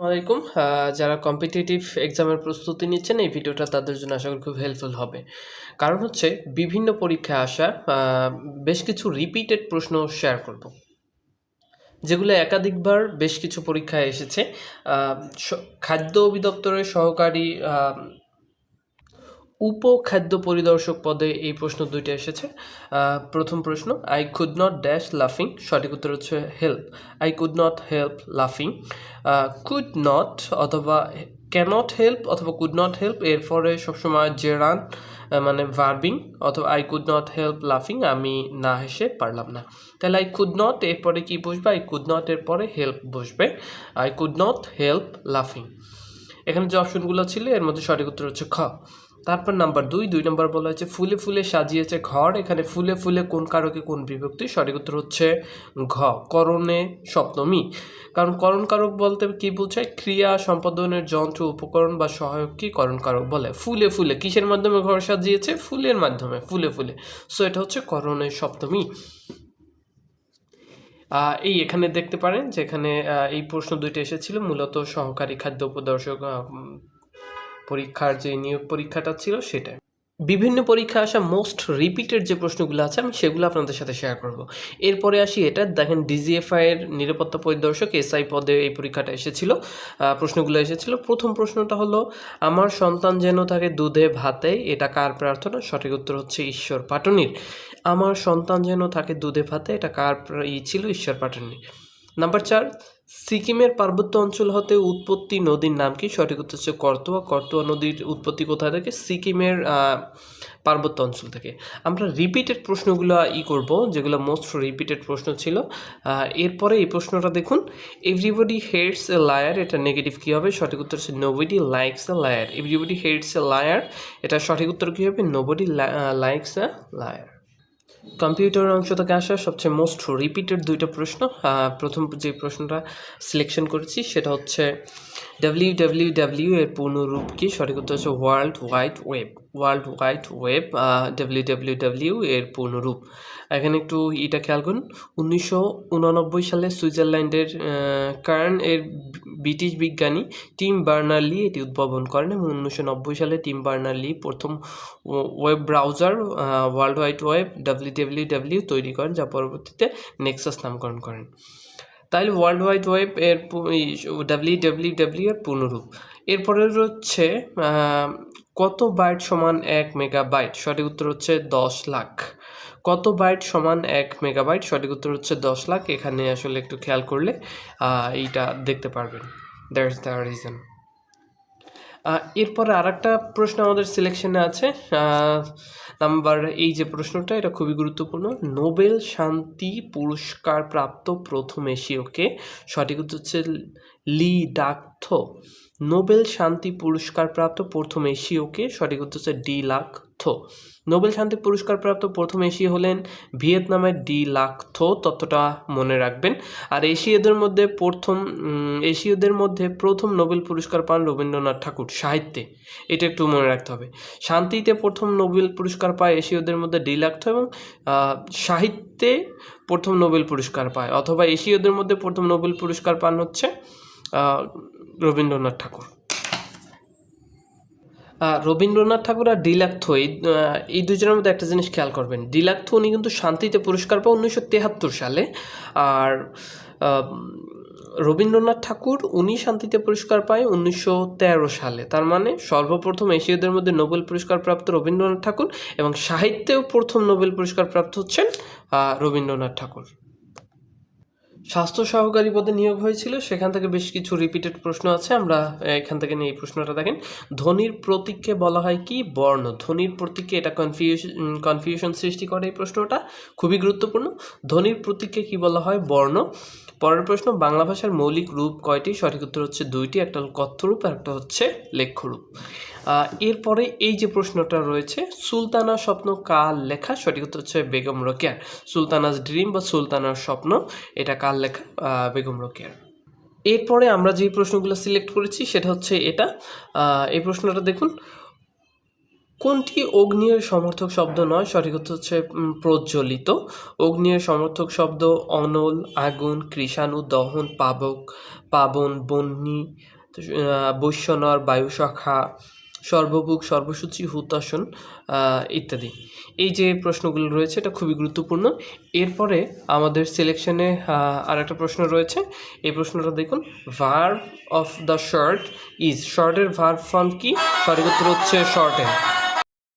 আলাইকুম। যারা কম্পিটিটিভ এক্সামের প্রস্তুতি নিচ্ছেন এই ভিডিওটা তাদের জন্য আশা করি খুব হেল্পফুল হবে। কারণ হচ্ছে বিভিন্ন পরীক্ষায় আসা বেশ কিছু রিপিটেড প্রশ্ন শেয়ার করব। যেগুলো একাধিকবার বেশ কিছু পরীক্ষায় এসেছে। খাদ্য অধিদপ্তরের সহকারী উপখাদ্য পরিদর্শক পদে এই প্রশ্ন দুইটা এসেছে। প্রথম প্রশ্ন, আই কুড নট ড্যাশ লাফিং, সঠিক উত্তর হচ্ছে help. I could not help লাফিং। কুড নট অথবা ক্যানট হেল্প অথবা কুড নট হেল্প এরপরে সবসময় জেরান মানে ভার্বিং, অথবা আই কুড নট হেল্প লাফিং, আমি না হেসে পারলাম না। তাহলে আই কুড নট এরপরে কি বসবে? আই কুড নট এরপরে হেল্প বসবে। আই কুড নট হেল্প লাফিং। এখানে যে অপশনগুলো ছিল এর মধ্যে সঠিক উত্তর হচ্ছে খ। তারপর নাম্বার 2 নম্বর বলা হয়েছে ফুলে ফুলে সাজিয়েছে ঘর। এখানে ফুলে ফুলে কোন কারকে কোন বিভক্তি? সঠিক উত্তর হচ্ছে ঘ, করণে সপ্তমী। কারণ করণ কারক বলতে কি বোঝায়? ক্রিয়া সম্পাদনের যন্ত্র, উপকরণ বা সহায়ক কি করণ কারক বলে। ফুলে ফুলে কিসের মাধ্যমে ঘর সাজিয়েছে? ফুলের মাধ্যমে, ফুলে ফুলে। সো এটা হচ্ছে করণে সপ্তমী। এই এখানে দেখতে পারেন যে এখানে এই প্রশ্ন দুইটা এসেছিল মূলত সহকারী খাদ্য উপদর্শক পরীক্ষার যে নিয়োগ পরীক্ষাটা ছিল সেটা। বিভিন্ন পরীক্ষায় আসা মোস্ট রিপিটেড যে প্রশ্নগুলো আছে আমি সেগুলো আপনাদের সাথে শেয়ার করব। এরপরে আসি এটা দেখেন, ডিজিএফআই এর নিরাপত্তা পরিদর্শক এসআই পদে এই পরীক্ষাটা এসেছিল, প্রশ্নগুলো এসেছিল। প্রথম প্রশ্নটা হলো, আমার সন্তান যেন থাকে দুধে ভাতে, এটা কার প্রার্থনা? সঠিক উত্তর হচ্ছে ঈশ্বর পাটনির। আমার সন্তান যেন থাকে দুধে ভাতে, এটা কার ছিল? ঈশ্বর পাটনির। নাম্বার 4, সিকিমের পার্বত্য অঞ্চল হতে উৎপত্তি নদীর নাম কি? সঠিক উত্তর হচ্ছে করতোয়া। করতোয়া নদীর উৎপত্তি কোথায় থেকে? সিকিমের পার্বত্য অঞ্চল থেকে। আমরা রিপিটেড প্রশ্নগুলো করব, যেগুলো মোস্ট রিপিটেড প্রশ্ন ছিল। এরপরে এই প্রশ্নটা দেখুন, এভরিবডি হেটস এ লায়ার, এটা নেগেটিভ কী হবে? সঠিক উত্তর হচ্ছে nobody likes a liar. Everybody hates a liar, এটা সঠিক উত্তর কী হবে? Nobody likes a liar. Computer অংশ থেকে আসা সবচেয়ে মোস্ট রিপিটেড দুইটা প্রশ্ন। প্রথম যে প্রশ্নটা সিলেকশন করেছি সেটা হচ্ছে ডাব্লিউ এর পূর্ণরূপ কি? সঠিক উত্তর হচ্ছে world wide web. World wide web W এর পূর্ণরূপ। এখানে একটু এটা খেয়াল করুন, 1989 সালে সুইজারল্যান্ডের কার্ন এর ব্রিটিশ বিজ্ঞানী টিম বার্নার-লি এটি উদ্ভাবন করেন এবং 1990 সালে টিম বার্নার-লি প্রথম web browser world wide web W তৈরি করেন, যা পরবর্তীতে নেক্সাস নামকরণ করেন। তাহলে ওয়ার্ল্ড ওয়াইড ওয়েব এর ডাব্লিউ এর পূর্ণরূপ। এরপরে হচ্ছে কত বাইট সমান 1 মেগাবাইট? সঠিক উত্তর হচ্ছে 10 লাখ। কত বাইট সমান 1 মেগাবাইট? সঠিক উত্তর হচ্ছে 10 লাখ। এখানে আসলে একটু খেয়াল করলে এইটা দেখতে পারবেন। That's the reason. এরপরে আর একটা প্রশ্ন আমাদের সিলেকশনে আছে। নাম্বার এই যে প্রশ্নটা, এটা খুবই গুরুত্বপূর্ণ। নোবেল শান্তি পুরস্কার প্রাপ্ত প্রথম এশীয়কে? সঠিক উত্তর হচ্ছে লি ডাক থো। নোবেল শান্তি পুরস্কার প্রাপ্ত প্রথম এশীয়কে? সঠিক উত্তর হচ্ছে ডি লাক থো। নোবেল শান্তি পুরস্কার প্রাপ্ত প্রথম এশীয় হলেন ভিয়েতনামের ডি লাক থো, তথ্যটা মনে রাখবেন। আর এশীয়দের মধ্যে প্রথম নোবেল পুরস্কার পান রবীন্দ্রনাথ ঠাকুর সাহিত্যে, এটা একটু মনে রাখতে হবে। শান্তিতে প্রথম নোবেল পুরস্কার পায় এশীয়দের মধ্যে ডি লাক থো, এবং সাহিত্যে প্রথম নোবেল পুরস্কার পায়, অথবা এশীয়দের মধ্যে প্রথম নোবেল পুরস্কার পান হচ্ছে রবীন্দ্রনাথ ঠাকুর। রবীন্দ্রনাথ ঠাকুর আর ডি লাক থো এই দুজনের মধ্যে একটা জিনিস খেয়াল করবেন, ডি লাক থো উনি কিন্তু শান্তিতে পুরস্কার পায় 1973 সালে, আর রবীন্দ্রনাথ ঠাকুর উনি শান্তিতে পুরস্কার পায় 1913 সালে। তার মানে সর্বপ্রথম এশীয়দের মধ্যে নোবেল পুরস্কার প্রাপ্ত রবীন্দ্রনাথ ঠাকুর, এবং সাহিত্যেও প্রথম নোবেল পুরস্কার প্রাপ্ত হচ্ছেন রবীন্দ্রনাথ ঠাকুর। স্বাস্থ্য সহকারী পদে নিয়োগ হয়েছিল, সেখান থেকে বেশ কিছু রিপিটেড প্রশ্ন আছে। আমরা এখান থেকে নিয়ে এই প্রশ্নটা দেখেন, ধ্বনির প্রতীককে বলা হয় কি? বর্ণ। ধ্বনির প্রতীককে, এটা কনফিউশন সৃষ্টি করে এই প্রশ্নটা, খুবই গুরুত্বপূর্ণ। ধ্বনির প্রতীককে কি বলা হয়? বর্ণ। পরের প্রশ্ন, বাংলা ভাষার মৌলিক রূপ কয়টি? সঠিক উত্তর হচ্ছে 2টি, একটা হল কথ্য রূপ আর একটা হচ্ছে লেখ্য রূপ। এরপরে এই যে প্রশ্নটা রয়েছে, সুলতানার স্বপ্ন কার লেখা? সঠিক উত্তর হচ্ছে বেগম রোকেয়ার। সুলতানাস ড্রিম বা সুলতানার স্বপ্ন, এটা কার লেখা? বেগম রোকেয়ার। এরপরে আমরা যে প্রশ্নগুলো সিলেক্ট করেছি সেটা হচ্ছে এটা। এই প্রশ্নটা দেখুন, কোনটি অগ্নির সমর্থক শব্দ নয়? সঠিক উত্তর হচ্ছে প্রজ্বলিত। অগ্নির সমর্থক শব্দ অনল, আগুন, কৃষাণু, দহন, পাবক, পাবন, বহ্নি, বৈশ্বনর, বায়ুশাখা, সর্বভুক, সর্বসূচি, হুতাশন ইত্যাদি। এই যে প্রশ্নগুলো রয়েছে এটা খুবই গুরুত্বপূর্ণ। এরপরে আমাদের সিলেকশনে আর একটা প্রশ্ন রয়েছে। এই প্রশ্নটা দেখুন, verb of the short is. শর্টের ভার্ব ফর্ম কি? সঠিক উত্তর হচ্ছে শর্টেন।